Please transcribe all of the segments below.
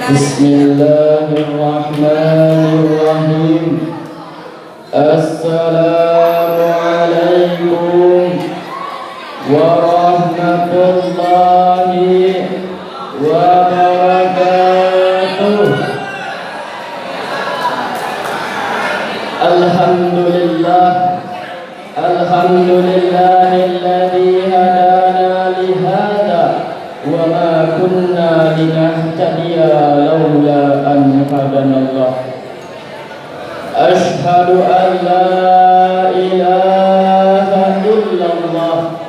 Bismillahirrahmanirrahim. Assalamualaikum warahmatullahi wabarakatuh. Alhamdulillah, alhamdulillahilladzi hadana lihada wa ma kunna linahtadiya laula an hadanallah. Ashhadu an la ilaha illallah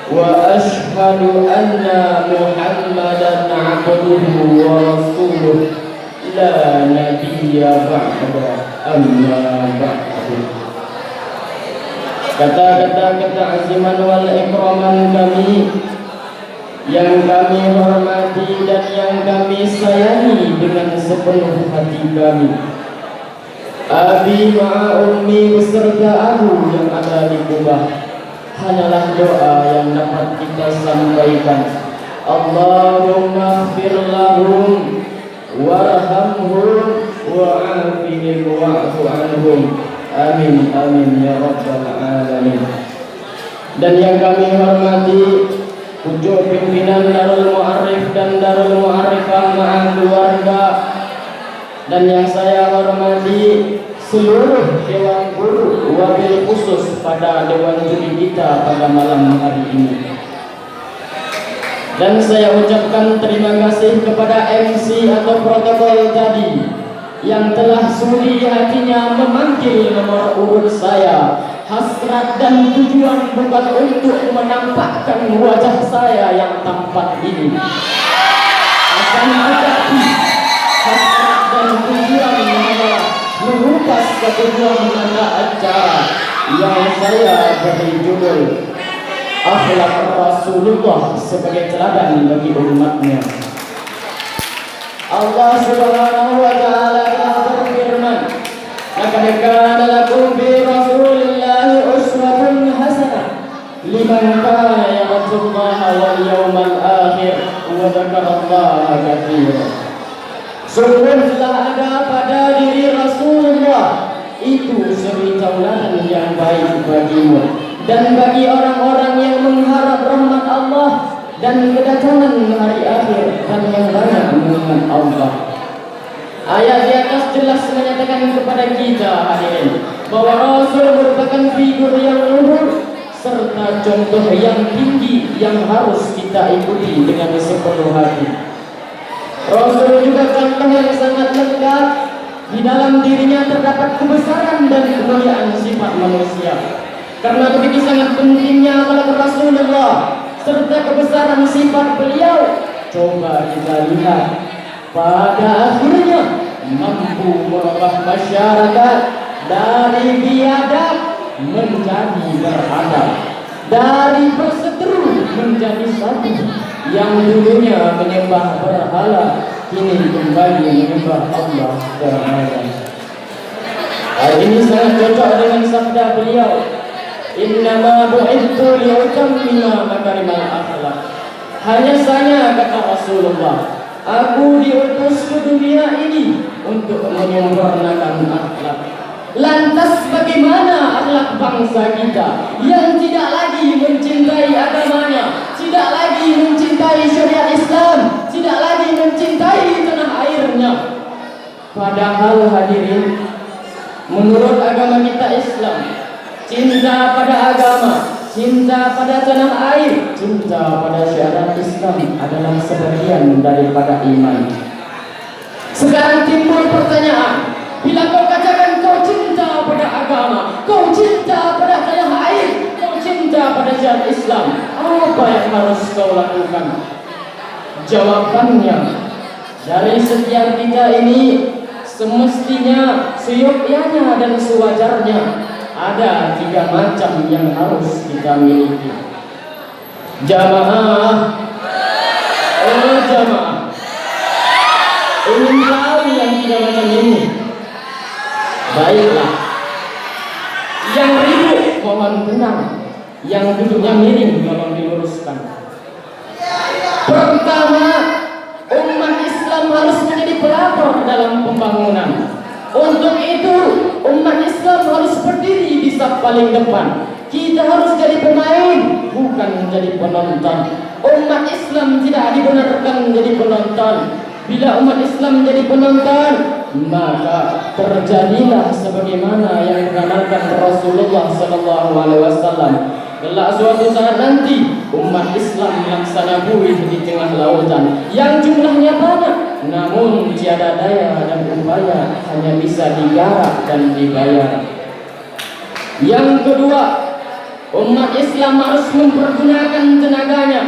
wa ashhadu anna Muhammadan abduhu wa rasuluh la nabiyya ba'da amma ba'du. Kata-kata keta'ziman wal ikraman kami yang kami hormati dan yang kami sayangi dengan sepenuh hati kami, abi ma'a ummi beserta aku yang ada di Kubah, hanyalah doa yang dapat kita sampaikan. Allahumma ighfir lahum warhamhum wa'afihim wa'fu anhum. Amin amin ya rabbal alamin. Dan yang kami hormati pucuk pimpinan Darul Mu'arrif dan Darul Mu'arrifah ma'a keluarga, dan yang saya hormati seluruh dewan guru, wabil khusus pada dewan juri kita pada malam hari ini. Dan saya ucapkan terima kasih kepada MC atau protokol tadi yang telah sudi hatinya memanggil nomor urut saya. Hasrat dan tujuan bukan untuk menampakkan wajah saya yang tampak ini, akan tetapi hasrat dan tujuan adalah mengupas kebutuhan tanda acara yang saya beri judul Akhlak Rasulullah sebagai teladan bagi umatnya. Allah Subhanahu wa ta'ala telah berfirman, "Laqad kana lakum fi Rasulillahi uswatun hasanah liman kana yarjullaha wal yawmal akhir wa dzakarallaha katsiran." Sungguh telah ada pada diri Rasulullah itu suri tauladan yang baik bagimu dan bagi orang-orang yang mengharap rahmat Allah dan kedatangan hari akhir dan yang banyak mengingat Allah. Ayat di atas jelas menyatakan kepada kita hadirin bahwa Rasul merupakan figur yang luhur serta contoh yang tinggi yang harus kita ikuti dengan sepenuh hati. Rasul juga contoh yang sangat lengkap. Di dalam dirinya terdapat kebesaran dan kemuliaan sifat manusia. Karena begitu sangat pentingnya akhlak Rasulullah serta kebesaran sifat beliau, coba kita lihat pada akhirnya mampu merubah masyarakat dari biadab menjadi beradab, dari berseteru menjadi satu, yang dulunya menyembah berhala kini kembali menyembah Allah Ta'ala. Hal ini sangat cocok dengan sabda beliau, "Innama bu'ithu li'utammima makarimal akhlak." Hanya saja kata Rasulullah, aku diutus ke dunia ini untuk menyempurnakan akhlak. Lantas bagaimana akhlak bangsa kita yang tidak lagi mencintai agamanya, tidak lagi mencintai syariat Islam, tidak lagi mencintai tanah airnya? Padahal hadirin, menurut agama kita Islam, cinta pada agama, cinta pada tanah air, cinta pada syariat Islam adalah sebagian daripada iman. Sekarang timbul pertanyaan, bila kau katakan kau cinta pada agama, kau cinta pada tanah air, kau cinta pada syariat Islam, apa yang harus kau lakukan? Jawabannya, dari setiap kita ini semestinya, seyogyanya dan sewajarnya ada 3 macam yang harus kita miliki. Jamaah, jamaah, ingin tahu yang 3 macam ini? Baiklah, yang ribut mohon tenang, yang duduknya miring tolong diluruskan. Pertama, umat Islam harus menjadi pelopor dalam pembangunan. Untuk itu, umat Islam harus berdiri di saf paling depan. Kita harus jadi pemain, bukan menjadi penonton. Umat Islam tidak dibenarkan jadi penonton. Bila umat Islam jadi penonton, maka terjadilah sebagaimana yang dikatakan Rasulullah SAW. Kelak suatu saat nanti umat Islam melaksana buih di tengah lautan yang jumlahnya banyak, namun tiada daya dan upaya, hanya bisa digarap dan dibayar. Yang kedua, umat Islam harus mempergunakan tenaganya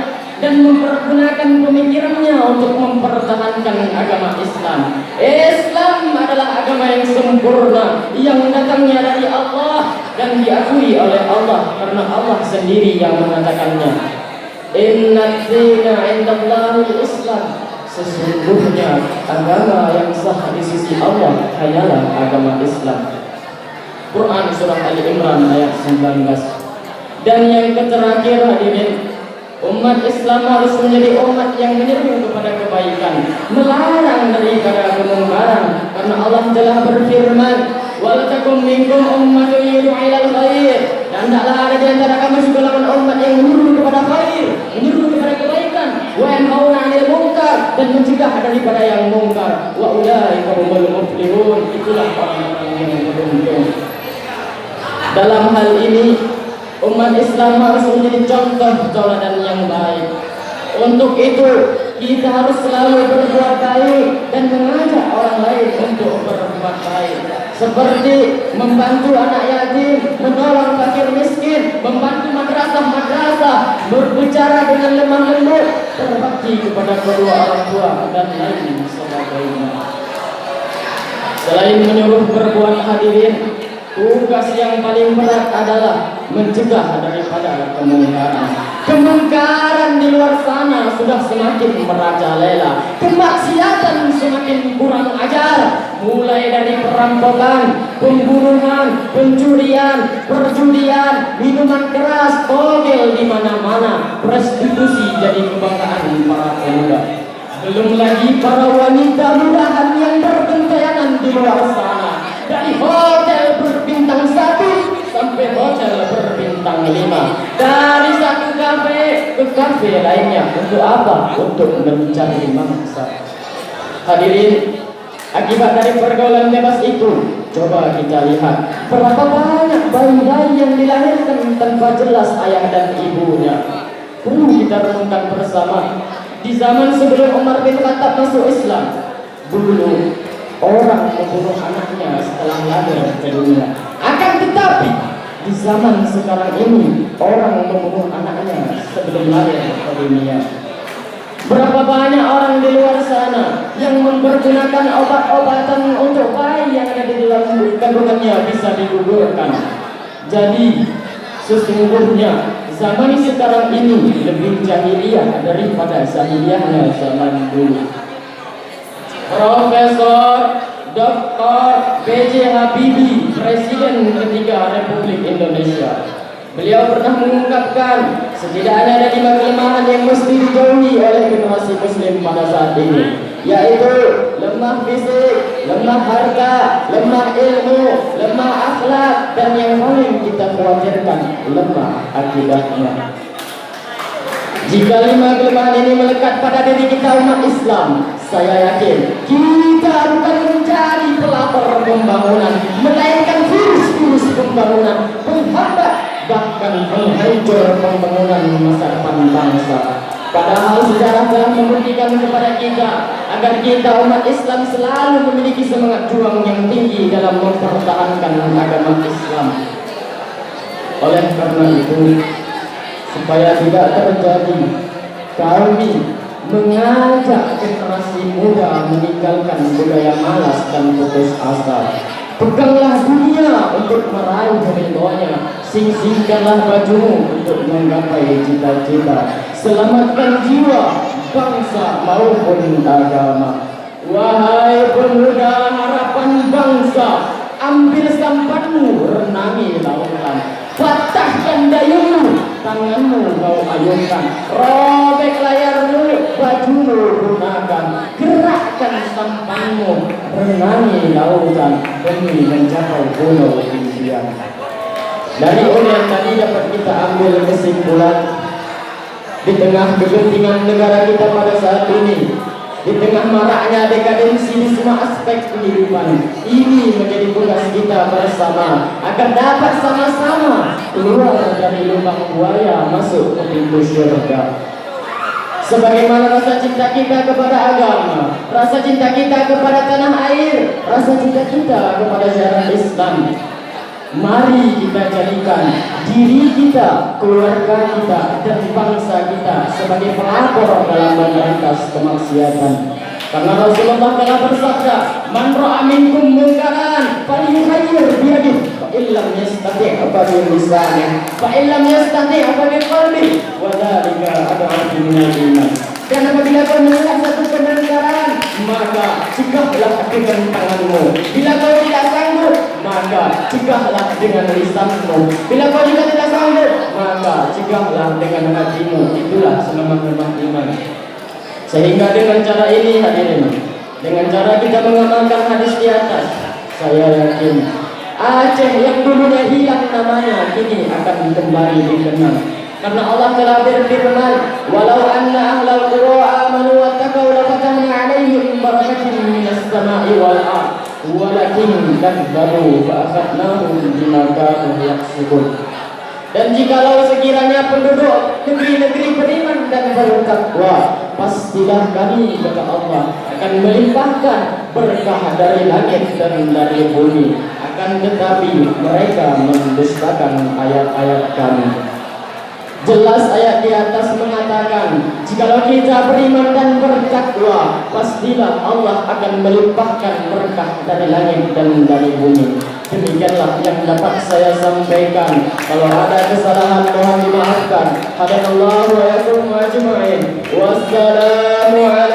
dan mempergunakan pemikirannya untuk mempertahankan agama Islam. Islam adalah agama yang sempurna, yang datangnya dari Allah dan diakui oleh Allah karena Allah sendiri yang mengatakannya. Inna dzina 'indallahil Islam. Sesungguhnya agama yang sah di sisi Allah hanyalah agama Islam. Quran surah Ali Imran ayat 19. Dan yang terakhir hadirin, umat Islam harus menjadi umat yang menyeru kepada kebaikan, melarang daripada kemungkaran, karena Allah telah berfirman, "Wal takum minkum ummatun yad'una ilal khair." Dan tidaklah ada di antara kamu segala umat yang menyeru kepada khair, menyeru kepada kebaikan, wa yanhauna 'anil munkar, dan mencegah daripada yang mungkar. Wa ulaika humul muflihun. Itulah orang-orang yang beruntung. Dalam hal ini, umat Islam harus menjadi contoh tauladan yang baik. Untuk itu, kita harus selalu berbuat baik dan mengajak orang lain untuk berbuat baik. Seperti membantu anak yatim, menolong fakir miskin, membantu madrasah-madrasah, berbicara dengan lemah lembut, berbakti kepada kedua orang tua, dan lain sebagainya. Selain menyuruh berbuat hadirin, tugas yang paling berat adalah mencegah daripada kemungkaran. Kemungkaran di luar sana sudah semakin merajalela. Kemaksiatan semakin kurang ajar. Mulai dari perampokan, pembunuhan, pencurian, perjudian, minuman keras, togel di mana-mana. Prostitusi jadi kebanggaan para pemuda. Belum lagi para wanita mudahan yang bergentayangan di luar sana. Dari hotel berbintang 1 sampai hotel berbintang 5. Dari satu kafe ke kafe lainnya. Untuk apa? Untuk mencari mangsa. Hadirin, akibat dari pergaulan bebas itu, coba kita lihat berapa banyak bayi-bayi yang dilahirkan tanpa jelas ayah dan ibunya. Perlu kita renungkan bersama. Di zaman sebelum Umar bin Khattab masuk Islam, dulu orang membunuh anaknya setelah lahir ke dunia. Akan tetapi di zaman sekarang ini, orang membunuh anaknya sebelum lahir ke dunia. Berapa banyak orang di luar sana yang mempergunakan obat-obatan untuk bayi yang ada di dalam kandungannya bisa digugurkan. Jadi sesungguhnya zaman sekarang ini lebih jahiliyah daripada jahiliyahnya zaman dulu. Profesor Dr. B.J. Habibie, Presiden ketiga Republik Indonesia, beliau pernah mengungkapkan setidaknya ada 5 kelemahan yang mesti dijauhi oleh generasi Muslim pada saat ini, yaitu lemah fisik, lemah harta, lemah ilmu, lemah akhlak, dan yang paling kita khawatirkan, lemah akidahnya. Jika 5 kelemahan ini melekat pada diri kita umat Islam, saya yakin kita bukan mencari pelapor pembangunan, melainkan virus-virus pembangunan, penghambat bahkan penghancur pembangunan masa depan bangsa. Padahal sejarah telah membuktikan kepada kita agar kita umat Islam selalu memiliki semangat juang yang tinggi dalam mempertahankan agama Islam. Oleh karena itu, supaya tidak terjadi, kami mengajak generasi muda meninggalkan budaya malas dan putus asa. Peganglah dunia untuk meraih ridhonya, singkirkanlah bajumu untuk menggapai cita-cita. Selamatkan jiwa, bangsa maupun agama. Wahai pemuda harapan bangsa, ambil sampanmu, renangi lautan. Patahkan dayungmu, tanganmu kau ayunkan. Robek layarmu, bajumu gunakan. Gerakkan sampanmu, renangi lautan demi mencapai pulau impian. Dari yang tadi dapat kita ambil kesimpulan, di tengah kegentingan negara kita pada saat ini, di tengah maraknya dekadensi di semua aspek kehidupan, ini menjadi tugas kita bersama agar dapat sama-sama keluar dari lubang buaya masuk ke pintu surga. Sebagaimana rasa cinta kita kepada agama, rasa cinta kita kepada tanah air, rasa cinta kita kepada syariat Islam, mari kita jadikan diri kita, keluarga kita, dan bangsa kita sebagai pelapor dalam memberantas kemaksiatan. Karena Rasulullah telah bersabda, "Man ra'a minkum munkaran falyughayyir biyadihi, fa illam yastati' fa bilisanihi, fa illam yastati' fa biqalbihi, wa dzalika ad'afu minal iman." Dan apabila kau melihat satu kebenaran, maka cegahlah dengan tanganmu. Bila kau tidak sanggup, maka cegahlah dengan lisanmu. Bila kau juga tidak sanggup, maka cegahlah dengan hatimu. Itulah semangat iman. Sehingga dengan cara ini hadirin, dengan cara kita mengamalkan hadis di atas, saya yakin Aceh yang dulunya hilang namanya kini akan kembali dikenal. Karena Allah telah berfirman, "Walau anna ahlal qura amanu wattaqaw lafatahna 'alaihim barakatin minas sama'i wal ardh, walakin kadzdzabu fa akhadnahum bima kanu yaksibun." Dan jikalau sekiranya penduduk negeri-negeri beriman dan bertakwa, pastilah kami, kata Allah, akan melimpahkan berkah dari langit dan dari bumi. Akan tetapi mereka mendustakan ayat-ayat kami. Jelas ayat di atas mengatakan, jikalau kita beriman dan bertakwa, pastilah Allah akan melimpahkan berkah dari langit dan dari bumi. Demikianlah yang dapat saya sampaikan. Kalau ada kesalahan mohon dimaafkan. Hadanallahu wa yakum ajma'in. Wassalamu alaikum.